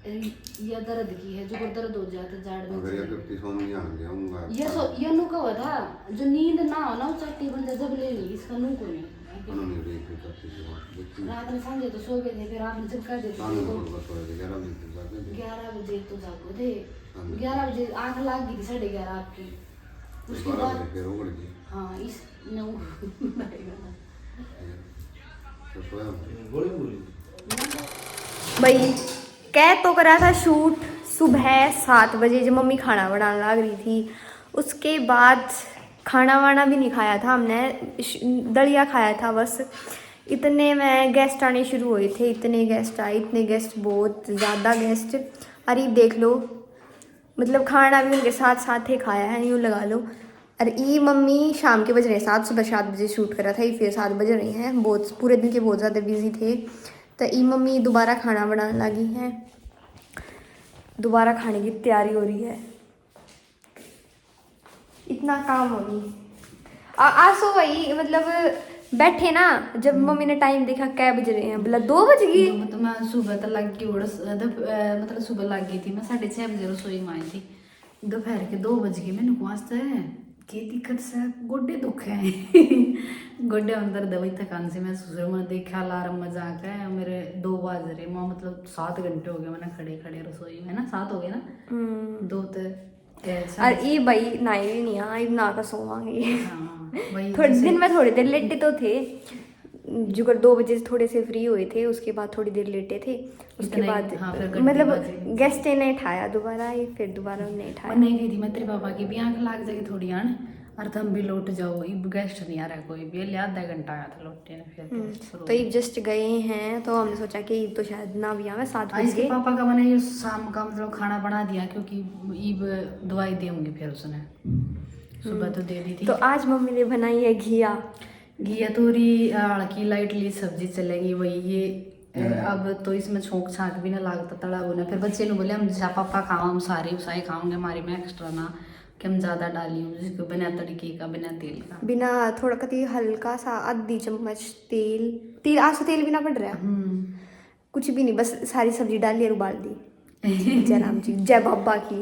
ये दर्द की है, जो दर्द हो जाता है जाड़ में। अगर ये करती सो में आ गया हूँ ये नु का था जो नींद ना हो ना वो चट्टी बंदा जब ले ली इसका नु को नहीं उन्होंने भी करती थी रात में समझे तो सो गए थे, फिर आपने जब कर देते सामने तो बस हो गया 11 बजे तक 11 बजे तो जागो थे, 11 बजे आँख लाग गई थी 11:30 आपकी, उसके बाद फिर उगड़ गई हाँ इस नौ तो सोया भाई कह तो करा था शूट सुबह 7 बजे जब मम्मी खाना बनाने लग रही थी, उसके बाद खाना वाना भी नहीं खाया था हमने, दलिया खाया था बस। इतने में गेस्ट आने शुरू हुए थे, इतने गेस्ट आए, इतने गेस्ट, बहुत ज़्यादा गेस्ट। अरे देख लो, मतलब खाना भी उनके साथ साथ ही खाया है, यूँ लगा लो। अरे ई मम्मी शाम के बज रहे हैं 7, सुबह 7 बजे शूट करा था, ये फिर 7 बज रहे हैं, बहुत पूरे दिन के बहुत ज़्यादा बिजी थे। तो ई मम्मी दोबारा खाना बनाने लगी हैं, दोबारा खाने की तैयारी हो रही है, इतना काम हो गई। आज सो वही मतलब बैठे ना, जब मम्मी ने टाइम देखा क्या बज रहे हैं, बोला 2 बज गई। तो मैं सुबह तो लग गई मतलब सुबह लग गई थी, मैं 6:30 बजे रसोई में आई थी, दोपहर के 2 बज गए। मैंने वास्ते की दिक्कत से गोडे दुख है गोडे अंदर दवाई थकान से मैं सुसर में देखा अलार्म मजाक है मेरे 2 बज रहे माँ, मतलब 7 घंटे हो गए मैंने खड़े खड़े रसोई में ना, 7 हो गए ना 2 तो और ये भाई नाई भी नहीं आई ना का सोवांगे। हाँ, वही थोड़े दिन में थोड़ी देर लेटे तो थे, जुगर 2 बजे से थोड़े से फ्री हुए थे, उसके बाद थोड़ी देर लेटे थे, उसके बाद हाँ, मतलब गेस्ट ने उठाया दोबारा आई, फिर दोबारा उन्हें उठाया। नहीं गई थी मैं तेरे पापा की भी आँख लाग जाएगी थोड़ी आन, और तुम भी लौट जाओ, अब गेस्ट नहीं आ रहा कोई भी, ले आधा घंटा आया था लौटे ने फिर तो ये जस्ट गए हैं, तो हमने सोचा कि ईद तो शायद ना भी आवे 7 इसके बजे। पापा का मैंने ये शाम का मतलब खाना बना दिया, क्योंकि ईब दवाई देंगे फिर उसने सुबह तो दे दी थी। तो आज मम्मी ने बनाई है घिया तूरी हल्की लाइटली सब्जी चलेगी वही ये अब तो इसमें छोंक छाक भी ना लागता तड़ा बोला, फिर बच्चे ने बोले हम जैसा पापा खाओ हम सारे उसाए खाओगे, हमारे में एक्स्ट्रा ना कि हम ज़्यादा डाली हूँ, जिसको बिना तड़के का बिना तेल का, बिना थोड़ा कति हल्का सा आधी चम्मच तेल आज तो तेल भी ना पड़ रहा है, कुछ भी नहीं, बस सारी सब्जी डाली और उबाल दी। जय राम जी, जय बाबा की।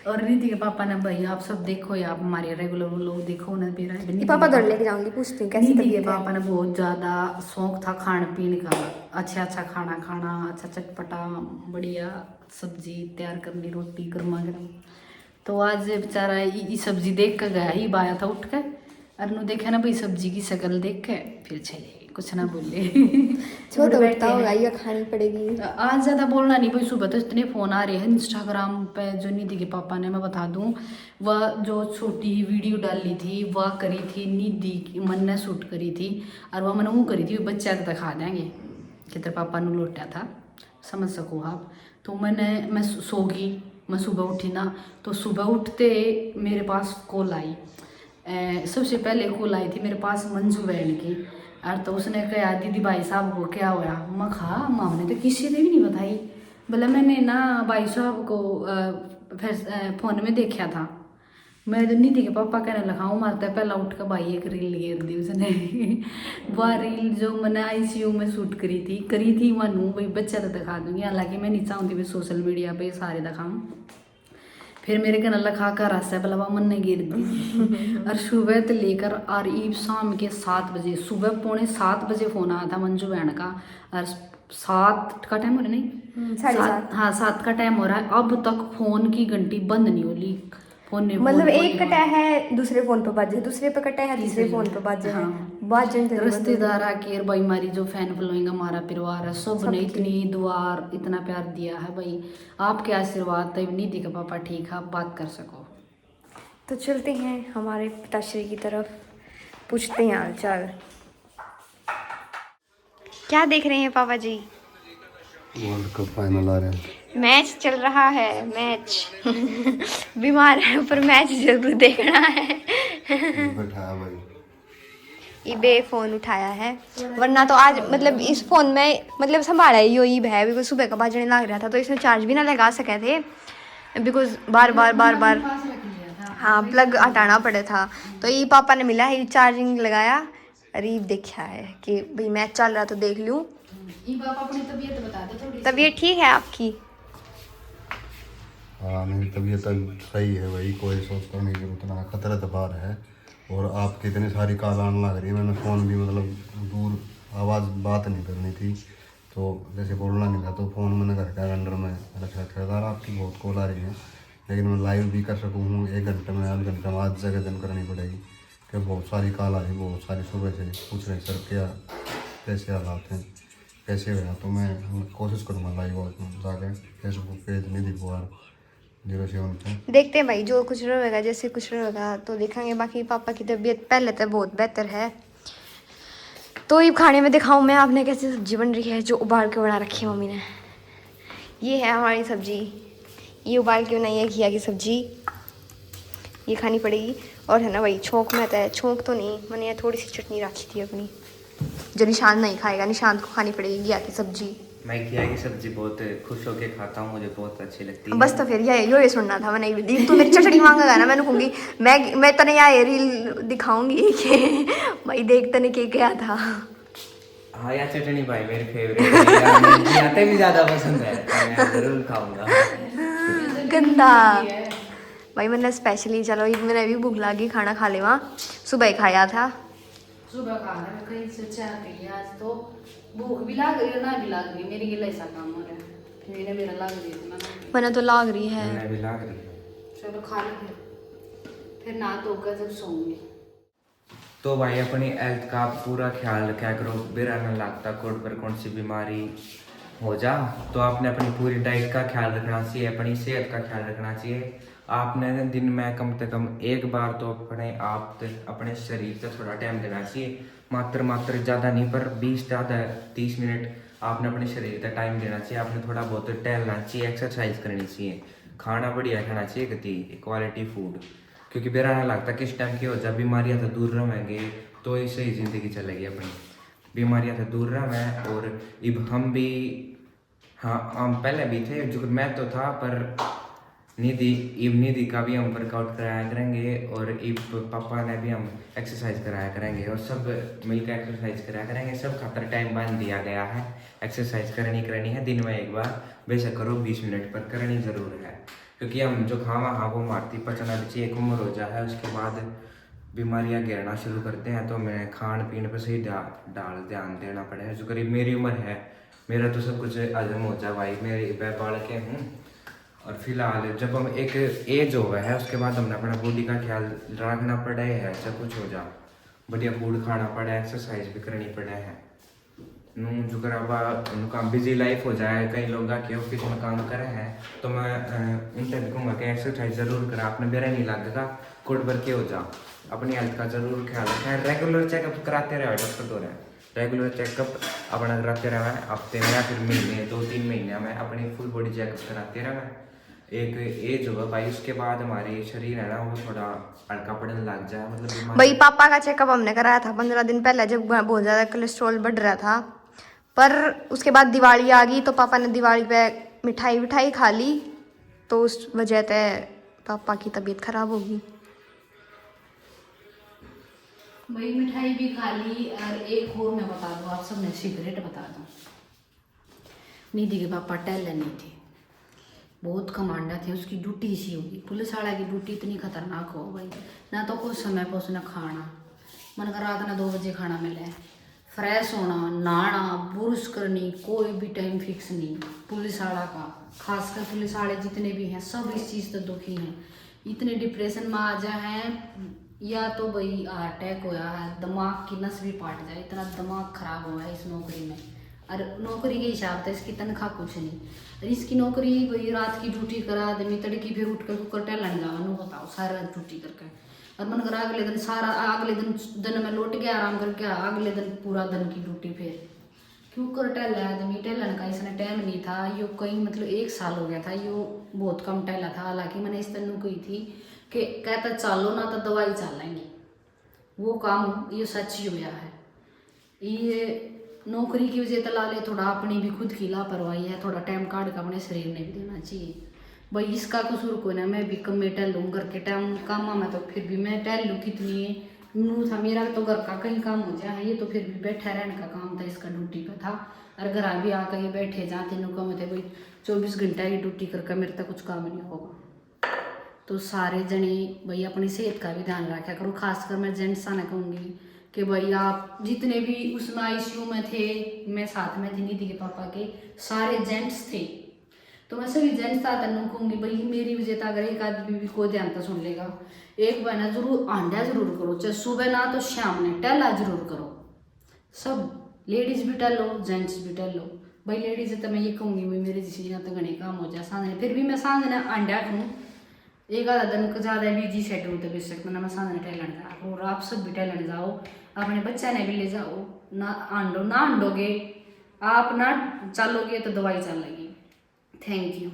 और नीति के पापा ने भाई आप सब देखो या आप हमारे रेगुलर लोग देखो ना भी रहे, पापा दौड़ लेके जाऊंगी, पूछती हूँ कैसे नीति के पापा ने बहुत ज़्यादा शौक था खाने पीने का, अच्छा खाना खाना, अच्छा चटपटा बढ़िया सब्जी तैयार करनी, रोटी गर्मा गर्म। तो आज बेचारा ये सब्जी देख कर गया ही बाया था उठ कर, अरे देखे ना भाई सब्जी की शक्ल देख के फिर चले कुछ ना बोले छोटा बैठा होगा, ये खानी पड़ेगी। आज ज़्यादा बोलना नहीं भाई, सुबह तो इतने फ़ोन आ रहे हैं इंस्टाग्राम पे, जो निधि के पापा ने, मैं बता दूं वह जो छोटी वीडियो डाली थी वह करी थी निधि की, मन ने शूट करी थी, और वह मैंने वो करी थी बच्चा को दिखा देंगे कि तेरे पापा ने लौटा था, समझ सको आप। तो मैं सोगी, मैं सुबह उठी ना, तो सुबह उठते मेरे पास कॉल आई, सबसे पहले कॉल आई थी मेरे पास मंजू बहन की, और तो उसने कहा दीदी भाई साहब को क्या हुआ, मैं खा माँ ने तो किसी ने भी नहीं बताई, बोला मैंने ना भाई साहब को फिर फ़ोन में देखा था, मैं तो निधि के पापा कहने लगा हूँ मारता पहला उठ कर भाई एक रील घेर दी उसने वह रील जो मैंने ICU में शूट करी थी मनू भाई बच्चा तो दिखा दूँगी, हालांकि मैं नहीं चाहती भाई सोशल मीडिया पे सारे दिखाऊँ, फिर मेरे कहने लगा कर रहा बोला मन ने गिर दी और सुबह तो लेकर और ईब शाम के 7 बजे, सुबह 6:45 बजे फ़ोन आया था मंजू बहन का, और 7 का टाइम हो रहा नहीं 7, हाँ 7 का टाइम हो रहा है, अब तक फ़ोन की घंटी बंद नहीं हो ली, फोन ने मतलब एक कटा है दूसरे फोन पे बाजे, दूसरे पे कटा है तीसरे फोन पे बाजे, हाँ बाजन रिश्तेदार आके भाई हमारी जो फैन फॉलोइंग हमारा परिवार है सब ने इतनी दुआ इतना प्यार दिया है भाई, आपके आशीर्वाद तब निधि का पापा ठीक है, आप बात कर सको। तो चलते हैं हमारे पिताश्री की तरफ, पूछते हैं हाल चाल। क्या देख रहे हैं पापा जी? वर्ल्ड कप फाइनल आ रहा है, मैच चल रहा है, मैच बीमार है पर मैच जरूर देखना है। बैठा भाई इबे फ़ोन उठाया है, वरना तो आज मतलब इस फ़ोन में मतलब संभाला ही ईब है, बिकॉज सुबह का बाजने लग रहा था तो इसमें चार्ज भी ना लगा सके थे, बिकॉज बार बार हाँ प्लग हटाना पड़ा था, तो ये पापा ने मिला है चार्जिंग लगाया, अरे देखा है कि भाई मैच चल रहा तो देख लूँ, ये बाप अपनी तबीयत बता दो थोड़ी। तबीयत ठीक है आपकी? हाँ मेरी तबीयत सही है भाई, कोई सोच करने की जरूरत ना, खतरा तो बाहर है। और आपकी इतनी सारी कॉल आने लग रही है, मैंने फ़ोन भी मतलब दूर आवाज़ बात नहीं करनी थी, तो जैसे बोलना नहीं था, तो फ़ोन मैंने घर के अंडर में रखा था। आपकी बहुत कॉल आ रही है, लेकिन मैं लाइव भी कर सकूँ हूँ 1 घंटे में, 8 घंटे में, आज जगह दिन करनी पड़ेगी, क्योंकि बहुत सारी कॉल आ रही, बहुत सारी सुबह से पूछ रहे सर क्या कैसे हालात हैं, कैसे हुआ। तो मैं कोशिश करूँगा लाइव जाकर फेसबुक पेज निधि बुआर 07 देखते हैं भाई, जो कुछ रहेगा, जैसे कुछ रहेगा तो देखेंगे। बाकी पापा की तबीयत पहले तो बहुत बेहतर है। तो ये खाने में दिखाऊं मैं आपने कैसे सब्जी बन रही है, जो उबाल के बना रखी है मम्मी ने। ये है हमारी सब्जी, ये उबाल के बनाई है घिया की सब्जी, ये खानी पड़ेगी। और है ना भाई छोंक में आता है, छोंक तो नहीं, मैंने यहाँ थोड़ी सी चटनी रखी थी अपनी, जो निशान नहीं खाएगा, निशान को खानी पड़ेगी घिया की सब्जी। मैं घिया की सब्जी बहुत खुश होके खाता हूँ, मुझे बहुत अच्छी लगती है। बस तो फिर ये सुनना था मैंने। देख तू मेरी चटनी मांगेगा ना, मैंने कहूँगी मैं तने यहाँ रील दिखाऊंगी कि भाई देख तने के क्या था। हाँ यार चटनी भाई मेरी फेवरेट है यार, मुझे घियाते भी ज़्यादा पसंद है, तो मैं ज़रूर खाऊंगा। गंदा भाई मैंने स्पेशली, चलो मैंने भी भूख लगी, खाना खा ले, वहाँ सुबह ही खाया था। सुबह खाना कहीं से चाय पी लिया, आज तो भूख भी लाग रही है ना भी लाग रही है, मेरे लिए ऐसा काम हो रहा है, मेरा लाग रही है तो मैंने तो लाग रही है। मैंने भी लाग रही है। चलो खा लो फिर ना तो होगा जब सोऊंगी। तो भाई अपनी हेल्थ का पूरा ख्याल रखा करो, बुरा ना लगता कोट पर कौन सी बीमारी हो जा, तो आपने अपनी पूरी डाइट का ख्याल रखना चाहिए, अपनी सेहत का ख्याल रखना चाहिए। आपने दिन में कम से कम 1 बार तो अपने शरीर से थोड़ा टाइम देना चाहिए, मात्र ज़्यादा नहीं पर 20 ज़्यादा 30 मिनट आपने अपने शरीर का टाइम देना चाहिए। आपने थोड़ा बहुत टहलना चाहिए, एक्सरसाइज करनी चाहिए, खाना बढ़िया खाना चाहिए, गति क्वालिटी फूड, क्योंकि मेरा ना लगता किस टाइम की हो जाए बीमारियाँ से दूर रहेंगे तो ही सही ज़िंदगी चलेगी अपनी, बीमारियाँ से दूर रहें। और अब हम भी, हाँ हम पहले भी थे, जो मैं तो था, पर निधि का भी हम वर्कआउट कराया करेंगे, और इब पापा ने भी हम एक्सरसाइज कराया करेंगे, और सब मिलकर एक्सरसाइज कराया करेंगे। सब खातर टाइम बांध दिया गया है, एक्सरसाइज करनी है दिन में 1 बार, बेशक करो 20 मिनट पर करनी ज़रूर है, क्योंकि हम जो खावा हाँ वो मारती पचना भी चाहिए। एक उम्र हो जाए है उसके बाद बीमारियाँ घेरना शुरू करते हैं, तो मैं खान पीन पर सही ध्यान देना पड़ेगा। जो करीब मेरी उम्र है, मेरा तो सब कुछ हजम हो जाए भाई, मेरे बाल के हूँ। और फिलहाल जब हम एक एज हो गया है, उसके बाद हमने अपना बॉडी का ख्याल रखना पड़ा है, सब कुछ हो जा, बढ़िया फूड खाना पड़ा है, एक्सरसाइज भी करनी पड़ा है। जो कर उनका बिजी लाइफ हो जाए, कई लोग आके ऑफिस में काम कर रहे हैं, तो मैं उनसे भी कहूँगा कि एक्सरसाइज ज़रूर करा, आपने बेरा नहीं लगेगा, कोट भर के हो जा, अपनी हेल्थ का ज़रूर ख्याल रखें, रेगुलर चेकअप कराते रहे डॉक्टर तो रहे, रेगुलर चेकअप अपना कराते रहे, हफ्ते में या फिर महीने 2-3 महीने में अपनी फुल बॉडी चेकअप कराते रहे। एक एज होगा भाई, उसके बाद हमारे शरीर है ना वो थोड़ा हल्का पड़ने लग जाए, मतलब भाई पापा का चेकअप हमने कराया था 15 दिन पहले, जब बहुत ज़्यादा कोलेस्ट्रॉल बढ़ रहा था। पर उसके बाद दिवाली आ गई, तो पापा ने दिवाली पे मिठाई खा ली, तो उस वजह से पापा की तबीयत खराब होगी। भाई मिठाई भी खा ली, और एक और मैं बता दूँ आप सबने सीक्रेट बता दूँ, निधि के पापा टहले नहीं थे, बहुत कमांडा थे, उसकी ड्यूटी इसी होगी, पुलिस वाला की ड्यूटी इतनी खतरनाक हो भाई, ना तो कुछ समय पर उसने खाना, मन कर रात ना 2 बजे खाना मिले, फ्रेश होना, नहाना, ब्रश करनी, कोई भी टाइम फिक्स नहीं। पुलिस वाला का खासकर पुलिस वाले जितने भी हैं सब इस चीज़ से दुखी हैं, इतने डिप्रेशन में आ जाए हैं, या तो भाई हार्ट अटैक होया है, दिमाग की नस भी पाट जाए, इतना दिमाग खराब हुआ है इस नौकरी में। और नौकरी के हिसाब से इसकी तनख्वाह कुछ नहीं, और इसकी नौकरी भाई रात की ड्यूटी करा आदमी, तड़की फिर उठ कर कुकर टहलन जावा, बताओ सारा ड्यूटी करके, और मन करा अगले दिन सारा अगले दिन में लौट गया आराम करके, अगले दिन पूरा दिन की ड्यूटी फिर क्यों कर टहला आदमी, टहलन का इसने टाइम नहीं था, यो कहीं मतलब 1 साल हो गया था, यो बहुत कम टहला था। हालांकि मैंने इस तरह कही थी कि कहता चलो ना तो दवाई चलेंगे, वो काम ये सच ही हुआ है। ये नौकरी की वजह तला ले, थोड़ा अपनी भी खुद की लापरवाही है, थोड़ा टाइम काट कर अपने शरीर ने भी देना चाहिए भाई, इसका कसूर कोई ना, मैं भी कम में टहलूँ घर के टाइम काम में, तो फिर भी मैं टहल लूँ कितनी नू था मेरा तो घर का कहीं काम हो जाए, ये तो फिर भी बैठा रहने का काम था, इसका ड्यूटी का था। और घर भी आकर ये बैठे जाते नु कम थे भाई 24 घंटा की ड्यूटी करके मेरे तक कुछ काम नहीं होगा। तो सारे जने भाई अपनी सेहत का भी ध्यान रखा करो, खासकर मैं जेंट्स आना कहूँगी कि भाई आप जितने भी उसमें ICU में थे, मैं साथ में थी निधि के पापा के, सारे जेंट्स थे। तो मैं सभी जेंट्स था तनु कहूँगी भाई मेरी वजह था, अगर एक आदमी भी को ध्यान तो सुन लेगा, एक बहना जरूर आंडा जरूर करो, चाहे सुबह ना तो शाम ने टहला जरूर करो। सब लेडीज भी टहलो, जेंट्स भी टहलो। भाई लेडीज है तो मैं ये कहूँगी भाई मेरे जैसी ना तो घने काम हो जाए सांझने, फिर भी मैं सांझने अंडा खाऊँ, एक आधा दिन को ज़्यादा बिजी शेड्यूल तो बेशक मैं सांझने टहलने जाओ। और आप सब भी टहलने जाओ, अपने बच्चा ने भी ले जाओ। ना अंडोगे आप, ना चलोगे तो दवाई चलेगी। Thank you.